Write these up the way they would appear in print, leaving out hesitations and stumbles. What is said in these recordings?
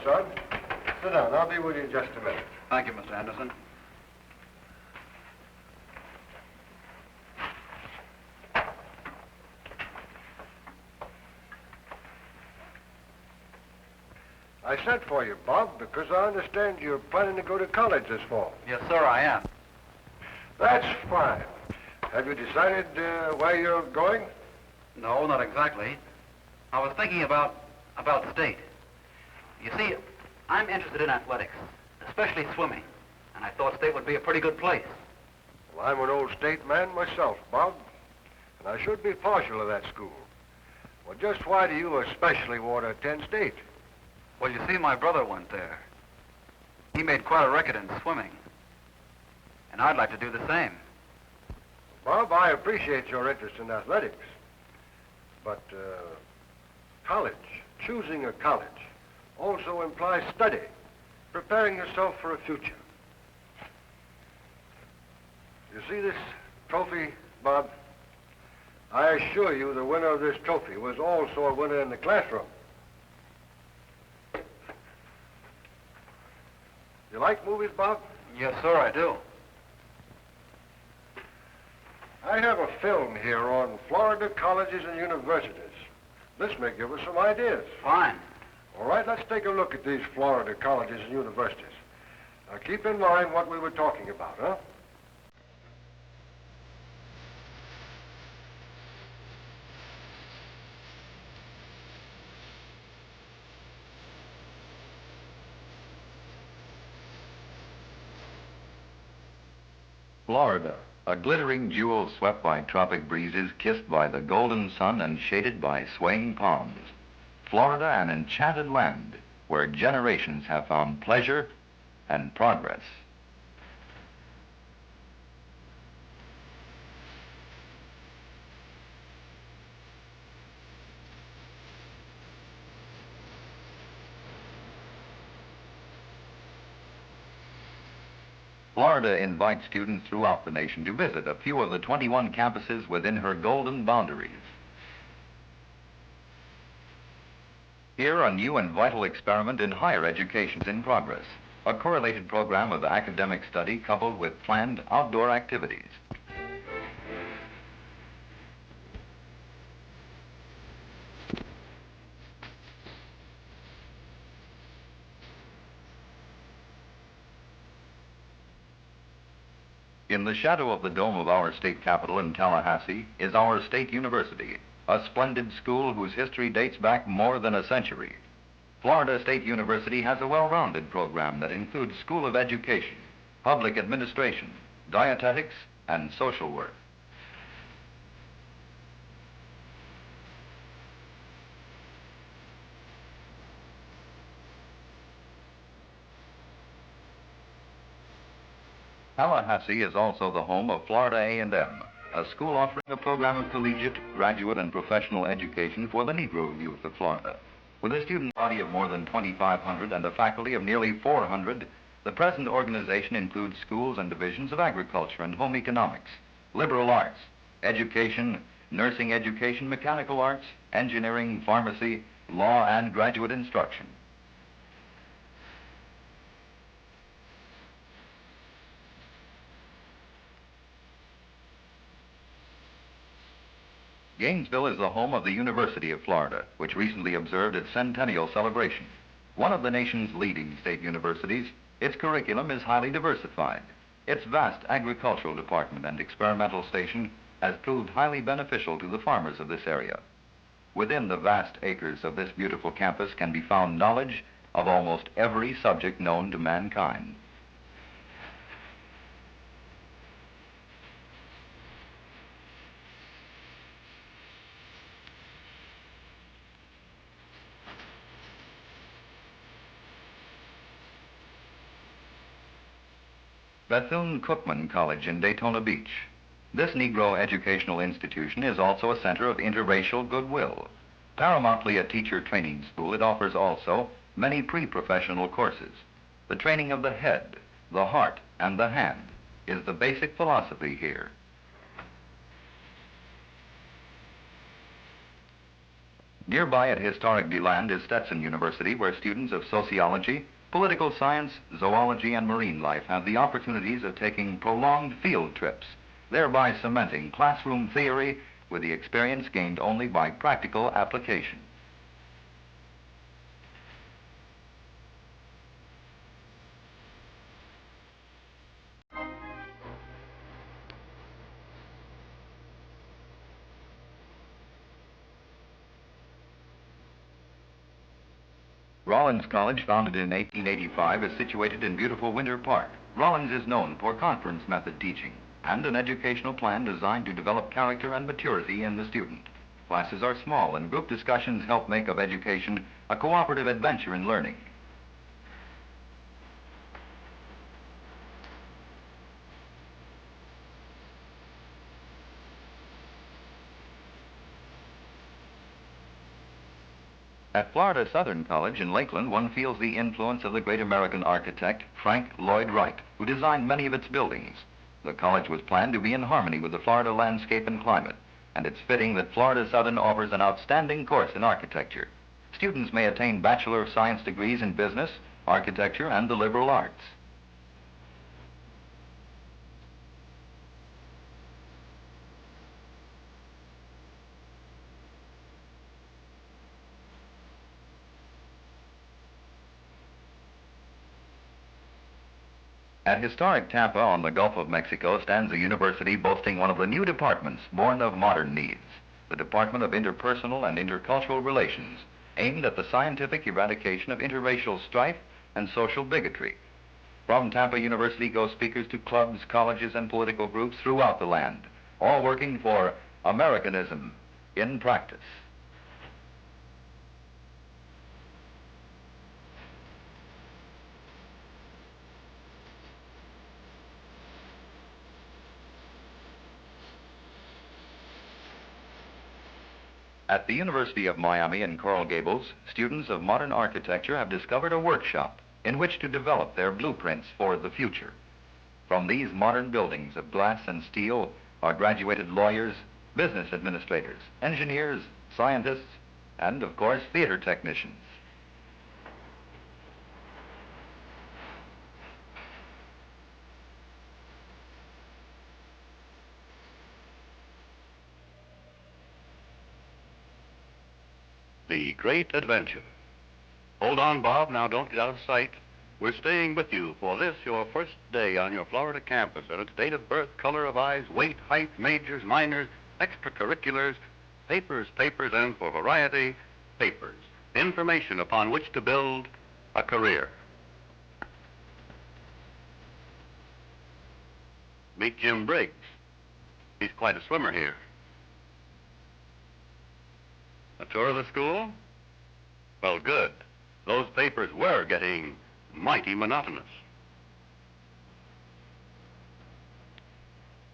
son. Sit down. I'll be with you in just a minute. Thank you, Mr. Anderson. I sent for you, Bob, because I understand you're planning to go to college this fall. Yes, sir, I am. That's fine. Have you decided where you're going? No, not exactly. I was thinking about state. You see, I'm interested in athletics, especially swimming, and I thought state would be a pretty good place. Well, I'm an old state man myself, Bob, and I should be partial to that school. Well, just why do you especially want to attend state? Well, you see, my brother went there. He made quite a record in swimming, and I'd like to do the same. Bob, I appreciate your interest in athletics, but college, choosing a college, also implies study, preparing yourself for a future. You see this trophy, Bob? I assure you the winner of this trophy was also a winner in the classroom. You like movies, Bob? Yes, sir, I do. I have a film here on Florida colleges and universities. This may give us some ideas. Fine. All right, let's take a look at these Florida colleges and universities. Now, keep in mind what we were talking about, huh? Florida, a glittering jewel swept by tropic breezes, kissed by the golden sun and shaded by swaying palms. Florida, an enchanted land where generations have found pleasure and progress. Florida invites students throughout the nation to visit a few of the 21 campuses within her golden boundaries. Here, a new and vital experiment in higher education is in progress, a correlated program of academic study coupled with planned outdoor activities. In the shadow of the dome of our state capitol in Tallahassee is our state university, a splendid school whose history dates back more than a century. Florida State University has a well-rounded program that includes School of Education, Public Administration, Dietetics, and Social Work. Tallahassee is also the home of Florida A&M, a school offering a program of collegiate, graduate, and professional education for the Negro youth of Florida. With a student body of more than 2,500 and a faculty of nearly 400, the present organization includes schools and divisions of agriculture and home economics, liberal arts, education, nursing education, mechanical arts, engineering, pharmacy, law, and graduate instruction. Gainesville is the home of the University of Florida, which recently observed its centennial celebration. One of the nation's leading state universities, its curriculum is highly diversified. Its vast agricultural department and experimental station has proved highly beneficial to the farmers of this area. Within the vast acres of this beautiful campus can be found knowledge of almost every subject known to mankind. Bethune-Cookman College in Daytona Beach. This Negro educational institution is also a center of interracial goodwill. Paramountly a teacher training school, it offers also many pre-professional courses. The training of the head, the heart, and the hand is the basic philosophy here. Nearby at historic DeLand is Stetson University, where students of sociology, political science, zoology, and marine life have the opportunities of taking prolonged field trips, thereby cementing classroom theory with the experience gained only by practical application. Rollins College, founded in 1885, is situated in beautiful Winter Park. Rollins is known for conference method teaching and an educational plan designed to develop character and maturity in the student. Classes are small and group discussions help make of education a cooperative adventure in learning. At Florida Southern College in Lakeland, one feels the influence of the great American architect, Frank Lloyd Wright, who designed many of its buildings. The college was planned to be in harmony with the Florida landscape and climate, and it's fitting that Florida Southern offers an outstanding course in architecture. Students may attain Bachelor of Science degrees in business, architecture, and the liberal arts. At historic Tampa on the Gulf of Mexico stands a university boasting one of the new departments born of modern needs, the Department of Interpersonal and Intercultural Relations, aimed at the scientific eradication of interracial strife and social bigotry. From Tampa University go speakers to clubs, colleges, and political groups throughout the land, all working for Americanism in practice. At the University of Miami in Coral Gables, students of modern architecture have discovered a workshop in which to develop their blueprints for the future. From these modern buildings of glass and steel are graduated lawyers, business administrators, engineers, scientists, and, of course, theater technicians. The Great Adventure. Hold on, Bob. Now don't get out of sight. We're staying with you for this, your first day on your Florida campus, and its date of birth, color of eyes, weight, height, majors, minors, extracurriculars, papers, and for variety, papers. Information upon which to build a career. Meet Jim Briggs. He's quite a swimmer here. A tour of the school? Well, good. Those papers were getting mighty monotonous.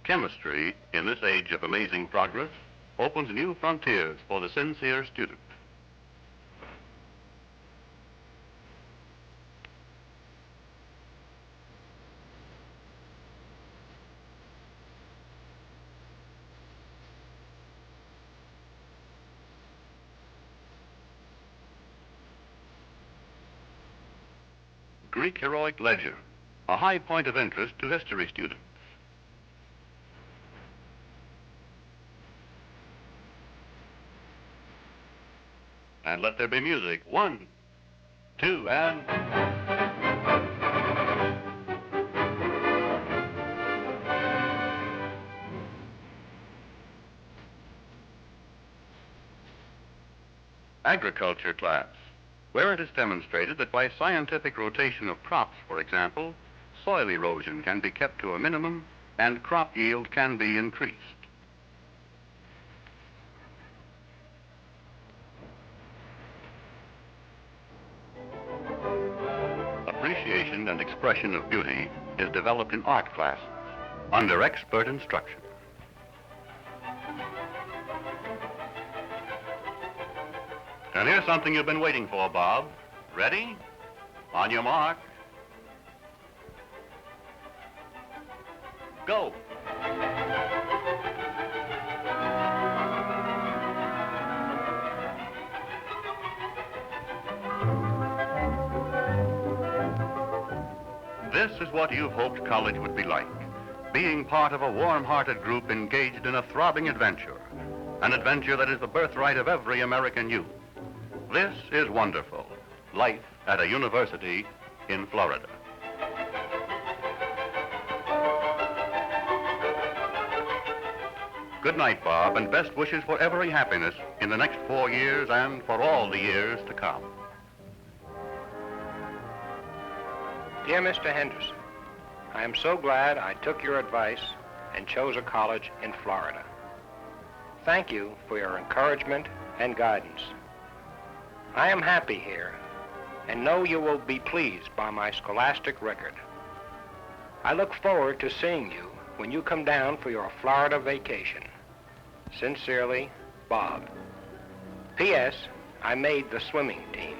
Chemistry, in this age of amazing progress, opens new frontiers for the sincere student. Greek heroic ledger, a high point of interest to history students. And let there be music. 1, 2, and... Agriculture class, where it is demonstrated that by scientific rotation of crops, for example, soil erosion can be kept to a minimum and crop yield can be increased. Appreciation and expression of beauty is developed in art classes under expert instruction. And here's something you've been waiting for, Bob. Ready? On your mark. Go. is what you've hoped college would be like. Being part of a warm-hearted group engaged in a throbbing adventure. An adventure that is the birthright of every American youth. This is wonderful. Life at a university in Florida. Good night, Bob, and best wishes for every happiness in the next 4 years and for all the years to come. Dear Mr. Henderson, I am so glad I took your advice and chose a college in Florida. Thank you for your encouragement and guidance. I am happy here and know you will be pleased by my scholastic record. I look forward to seeing you when you come down for your Florida vacation. Sincerely, Bob. P.S. I made the swimming team.